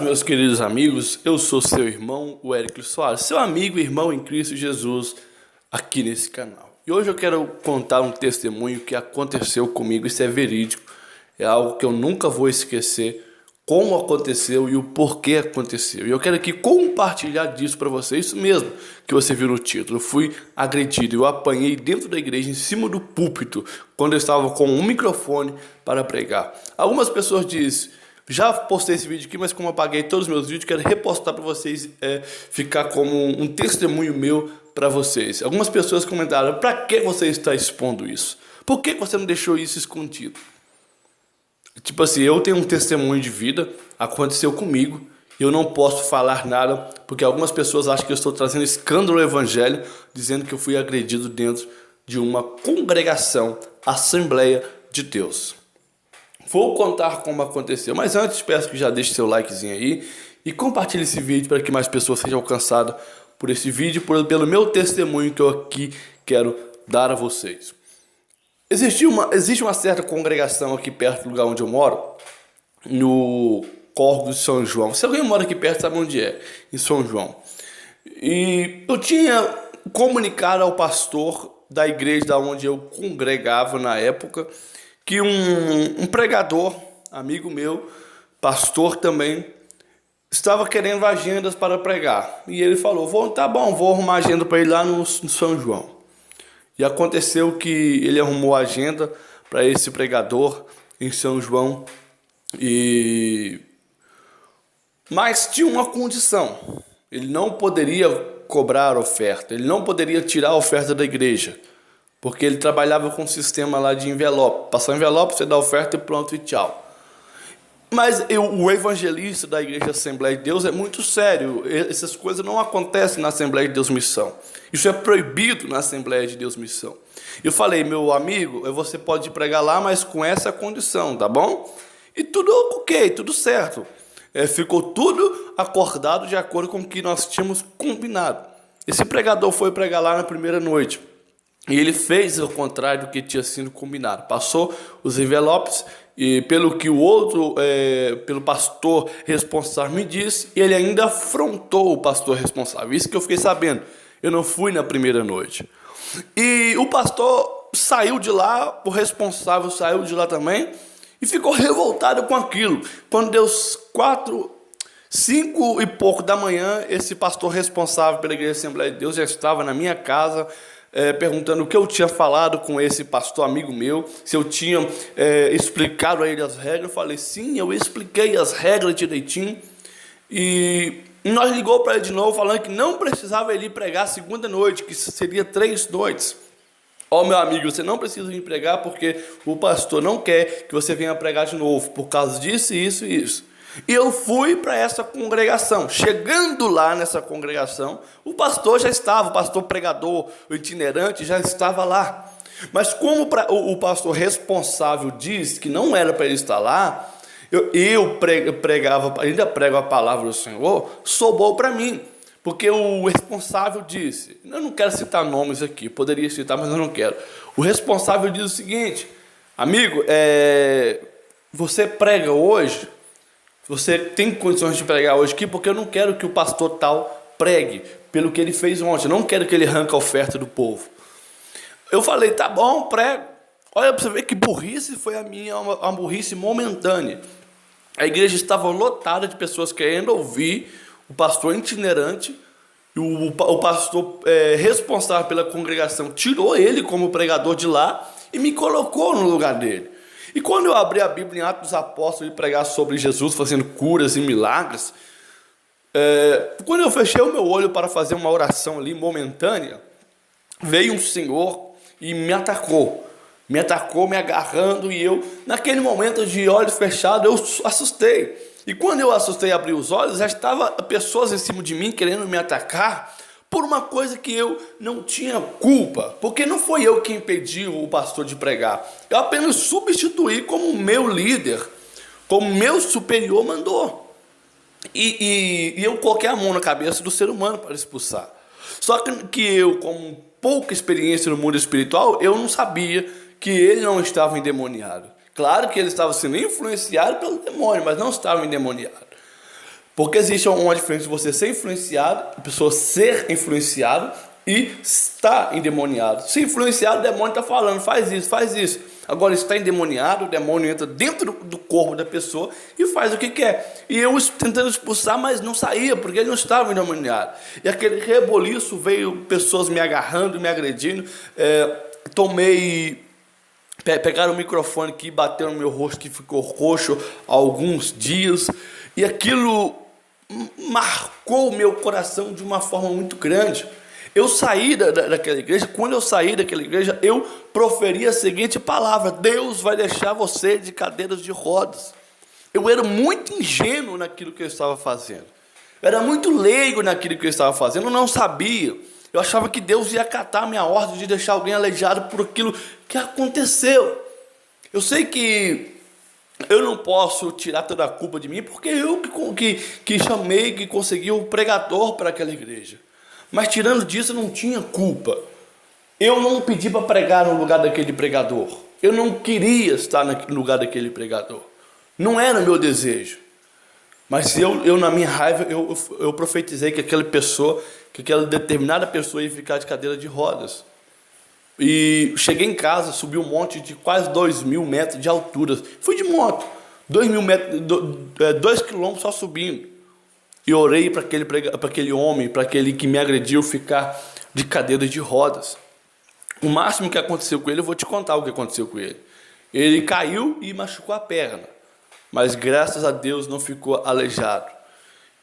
Meus queridos amigos, eu sou seu irmão, o Hércules Soares, seu amigo e irmão em Cristo Jesus, aqui nesse canal. E hoje eu quero contar um testemunho que aconteceu comigo, isso é verídico, é algo que eu nunca vou esquecer, como aconteceu e o porquê aconteceu. E eu quero aqui compartilhar disso para você, isso mesmo que você viu no título. Eu fui agredido, eu apanhei dentro da igreja, em cima do púlpito, quando eu estava com um microfone para pregar. Algumas pessoas dizem: já postei esse vídeo aqui, mas como eu apaguei todos os meus vídeos, quero repostar para vocês, ficar como um testemunho meu para vocês. Algumas pessoas comentaram: para que você está expondo isso? Por que você não deixou isso escondido? Tipo assim, eu tenho um testemunho de vida, aconteceu comigo, eu não posso falar nada, porque algumas pessoas acham que eu estou trazendo escândalo ao evangelho, dizendo que eu fui agredido dentro de uma congregação, Assembleia de Deus. Vou contar como aconteceu, mas antes peço que já deixe seu likezinho aí e compartilhe esse vídeo para que mais pessoas sejam alcançadas por esse vídeo, pelo meu testemunho que eu aqui quero dar a vocês. Existe uma certa congregação aqui perto do lugar onde eu moro, no Córrego de São João. Se alguém mora aqui perto, sabe onde é, em São João. E eu tinha comunicado ao pastor da igreja da onde eu congregava na época, que um pregador, amigo meu, pastor também, estava querendo agendas para pregar. E ele falou: tá bom, vou arrumar agenda para ir lá no São João. E aconteceu que ele arrumou a agenda para esse pregador em São João. Mas tinha uma condição: ele não poderia cobrar oferta, ele não poderia tirar a oferta da igreja, porque ele trabalhava com um sistema lá de envelope. Passar envelope, você dá oferta e pronto, e tchau. Mas o evangelista da Igreja Assembleia de Deus é muito sério. Essas coisas não acontecem na Assembleia de Deus Missão. Isso é proibido na Assembleia de Deus Missão. Eu falei: meu amigo, você pode pregar lá, mas com essa condição, tá bom? E tudo ok, tudo certo. Ficou tudo acordado de acordo com o que nós tínhamos combinado. Esse pregador foi pregar lá na primeira noite. E ele fez o contrário do que tinha sido combinado. Passou os envelopes e pelo que pelo pastor responsável me disse, ele ainda afrontou o pastor responsável. Isso que eu fiquei sabendo. Eu não fui na primeira noite. E o pastor saiu de lá, o responsável saiu de lá também e ficou revoltado com aquilo. Quando deu 5 e pouco da manhã, esse pastor responsável pela Igreja Assembleia de Deus já estava na minha casa, perguntando o que eu tinha falado com esse pastor amigo meu, se eu tinha explicado a ele as regras. Eu falei: sim, eu expliquei as regras direitinho. E nós ligou para ele de novo, falando que não precisava ele ir pregar a segunda noite, que seria 3 noites. Meu amigo, você não precisa vir pregar, porque o pastor não quer que você venha pregar de novo, por causa disso, isso e isso. E eu fui para essa congregação. Chegando lá nessa congregação, o pastor já estava, o pastor pregador, o itinerante já estava lá. Mas como o pastor responsável disse que não era para ele estar lá, eu pregava, ainda prego a palavra do Senhor, sobrou para mim. Porque o responsável disse, eu não quero citar nomes aqui, poderia citar, mas eu não quero. O responsável diz o seguinte: amigo, você prega hoje? Você tem condições de pregar hoje aqui? Porque eu não quero que o pastor tal pregue pelo que ele fez ontem. Eu não quero que ele arranque a oferta do povo. Eu falei: tá bom, prego. Olha para você ver que burrice foi a minha, uma burrice momentânea. A igreja estava lotada de pessoas querendo ouvir o pastor itinerante. E o pastor responsável pela congregação tirou ele como pregador de lá e me colocou no lugar dele. E quando eu abri a Bíblia em Atos dos Apóstolos e pregar sobre Jesus fazendo curas e milagres, quando eu fechei o meu olho para fazer uma oração ali momentânea, veio um senhor e me atacou, me agarrando, e eu, naquele momento de olhos fechados, eu assustei. E quando eu assustei e abri os olhos, já estava pessoas em cima de mim querendo me atacar por uma coisa que eu não tinha culpa, porque não foi eu que impedi o pastor de pregar. Eu apenas substituí como meu líder, como meu superior mandou. E eu coloquei a mão na cabeça do ser humano para expulsar. Só que eu, com pouca experiência no mundo espiritual, eu não sabia que ele não estava endemoniado. Claro que ele estava sendo influenciado pelo demônio, mas não estava endemoniado. Porque existe uma diferença de você ser influenciado, a pessoa ser influenciado e estar endemoniado. Se influenciado, o demônio está falando, faz isso, faz isso. Agora está endemoniado, o demônio entra dentro do corpo da pessoa e faz o que quer. E eu tentando expulsar, mas não saía, porque ele não estava endemoniado. E aquele reboliço, veio pessoas me agarrando, me agredindo. Pegaram o microfone aqui, bateram no meu rosto, que ficou roxo há alguns dias. E aquilo marcou o meu coração de uma forma muito grande. Eu saí daquela igreja. Quando eu saí daquela igreja, eu proferi a seguinte palavra: Deus vai deixar você de cadeiras de rodas. Eu era muito ingênuo naquilo que eu estava fazendo. Eu era muito leigo naquilo que eu estava fazendo. Eu não sabia. Eu achava que Deus ia acatar a minha ordem de deixar alguém aleijado por aquilo que aconteceu. Eu sei que eu não posso tirar toda a culpa de mim, porque eu que chamei, que consegui o pregador para aquela igreja. Mas tirando disso, eu não tinha culpa. Eu não pedi para pregar no lugar daquele pregador. Eu não queria estar no lugar daquele pregador. Não era meu desejo. Mas eu na minha raiva, eu profetizei que aquela determinada pessoa ia ficar de cadeira de rodas. E cheguei em casa, subi um monte de quase 2.000 metros de altura. Fui de moto, 2.000 metros, 2 quilômetros só subindo. E orei para aquele homem, para aquele que me agrediu, ficar de cadeira de rodas. O máximo que aconteceu com ele, eu vou te contar o que aconteceu com ele. Ele caiu e machucou a perna, mas graças a Deus não ficou aleijado.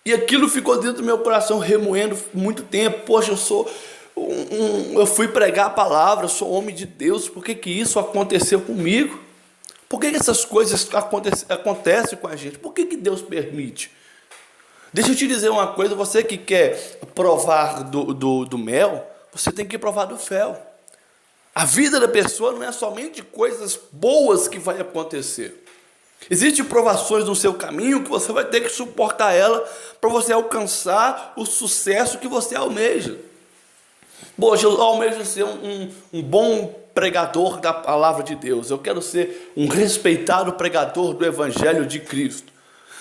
E aquilo ficou dentro do meu coração, remoendo muito tempo. Poxa, eu fui pregar a palavra, eu sou homem de Deus, por que isso aconteceu comigo? Por que essas coisas acontecem com a gente? Por que Deus permite? Deixa eu te dizer uma coisa: você que quer provar do mel, você tem que provar do fel. A vida da pessoa não é somente coisas boas que vai acontecer. Existem provações no seu caminho que você vai ter que suportar ela para você alcançar o sucesso que você almeja. Poxa, eu almejo ser um bom pregador da palavra de Deus. Eu quero ser um respeitado pregador do Evangelho de Cristo.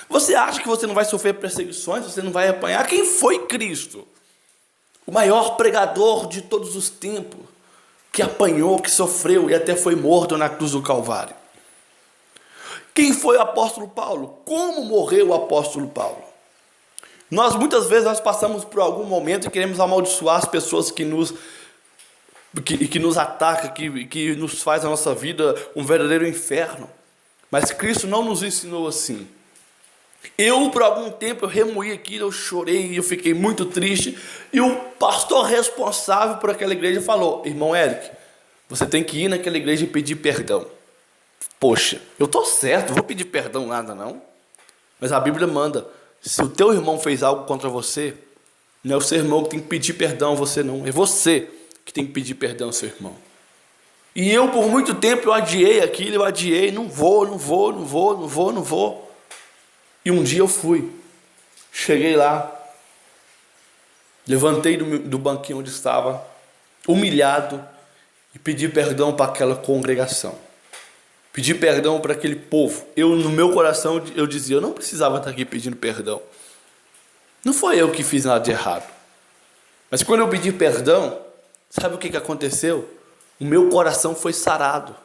Você acha que você não vai sofrer perseguições, você não vai apanhar? Quem foi Cristo? O maior pregador de todos os tempos, que apanhou, que sofreu e até foi morto na cruz do Calvário. Quem foi o apóstolo Paulo? Como morreu o apóstolo Paulo? Muitas vezes passamos por algum momento e queremos amaldiçoar as pessoas que nos atacam, que nos faz a nossa vida um verdadeiro inferno. Mas Cristo não nos ensinou assim. Por algum tempo, eu remoí aquilo, eu chorei, eu fiquei muito triste. E o pastor responsável por aquela igreja falou: irmão Eric, você tem que ir naquela igreja e pedir perdão. Poxa, eu estou certo, não vou pedir perdão nada não. Mas a Bíblia manda: se o teu irmão fez algo contra você, não é o seu irmão que tem que pedir perdão a você não. É você que tem que pedir perdão ao seu irmão. E por muito tempo, eu adiei aquilo, não vou. E um dia eu fui, cheguei lá, levantei do banquinho onde estava, humilhado, e pedi perdão para aquela congregação. Pedi perdão para aquele povo. No meu coração, eu dizia: eu não precisava estar aqui pedindo perdão. Não foi eu que fiz nada de errado. Mas quando eu pedi perdão, sabe o que aconteceu? O meu coração foi sarado.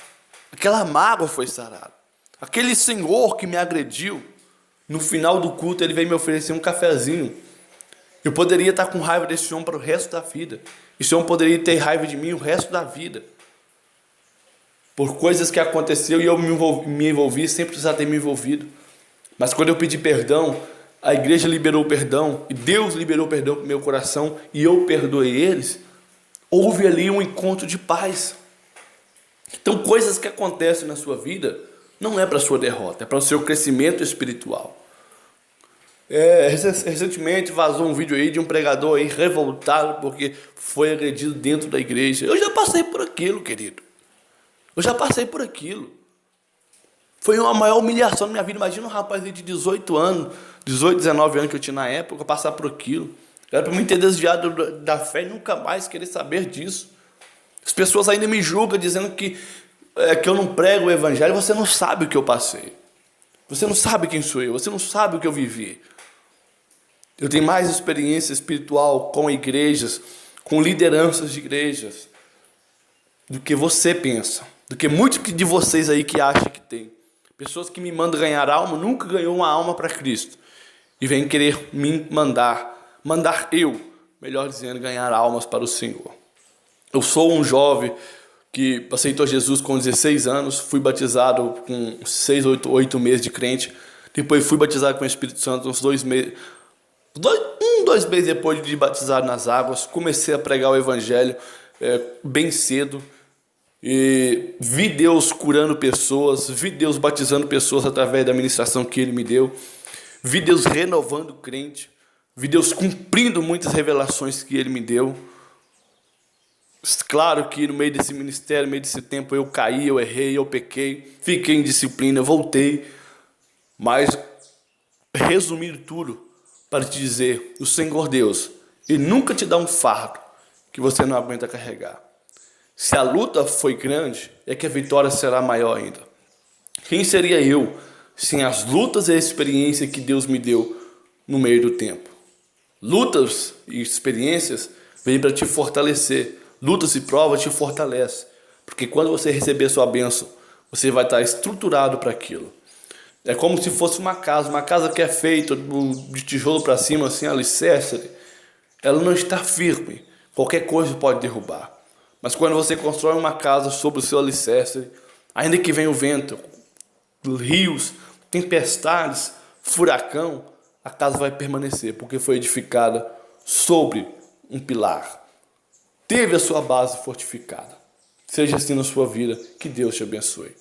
Aquela mágoa foi sarada. Aquele senhor que me agrediu, no final do culto, ele veio me oferecer um cafezinho. Eu poderia estar com raiva desse homem para o resto da vida. Esse homem poderia ter raiva de mim o resto da vida. Por coisas que aconteceu e eu me envolvi sem precisar ter me envolvido. Mas quando eu pedi perdão, a igreja liberou o perdão, e Deus liberou o perdão para o meu coração, e eu perdoei eles. Houve ali um encontro de paz. Então, coisas que acontecem na sua vida não é para a sua derrota, é para o seu crescimento espiritual. Recentemente vazou um vídeo aí de um pregador aí revoltado porque foi agredido dentro da igreja. Eu já passei por aquilo, querido. Eu já passei por aquilo. Foi uma maior humilhação na minha vida. Imagina um rapaz de 18 anos, 18, 19 anos que eu tinha na época, passar por aquilo. Era para mim ter desviado da fé e nunca mais querer saber disso. As pessoas ainda me julgam dizendo que eu não prego o evangelho. Você não sabe o que eu passei. Você não sabe quem sou eu. Você não sabe o que eu vivi. Eu tenho mais experiência espiritual com igrejas, com lideranças de igrejas, do que você pensa, do que muitos de vocês aí que acham que tem. Pessoas que me mandam ganhar alma, nunca ganhou uma alma para Cristo. E vem querer me mandar eu, melhor dizendo, ganhar almas para o Senhor. Eu sou um jovem que aceitou Jesus com 16 anos, fui batizado com 6, 8 meses de crente, depois fui batizado com o Espírito Santo uns 2 meses, 2 meses depois de batizado nas águas, comecei a pregar o Evangelho bem cedo, e vi Deus curando pessoas, vi Deus batizando pessoas através da ministração que Ele me deu, vi Deus renovando o crente, vi Deus cumprindo muitas revelações que Ele me deu. Claro que no meio desse ministério, no meio desse tempo, eu caí, eu errei, eu pequei, fiquei em disciplina, voltei. Mas, resumindo tudo, para te dizer, o Senhor Deus, Ele nunca te dá um fardo que você não aguenta carregar. Se a luta foi grande, é que a vitória será maior ainda. Quem seria eu sem as lutas e a experiência que Deus me deu no meio do tempo? Lutas e experiências vêm para te fortalecer. Lutas e provas te fortalecem. Porque quando você receber a sua bênção, você vai estar estruturado para aquilo. É como se fosse uma casa que é feita de tijolo para cima, assim, alicerce. Ela não está firme. Qualquer coisa pode derrubar. Mas quando você constrói uma casa sobre o seu alicerce, ainda que venha o vento, rios, tempestades, furacão, a casa vai permanecer, porque foi edificada sobre um pilar. Teve a sua base fortificada. Seja assim na sua vida, que Deus te abençoe.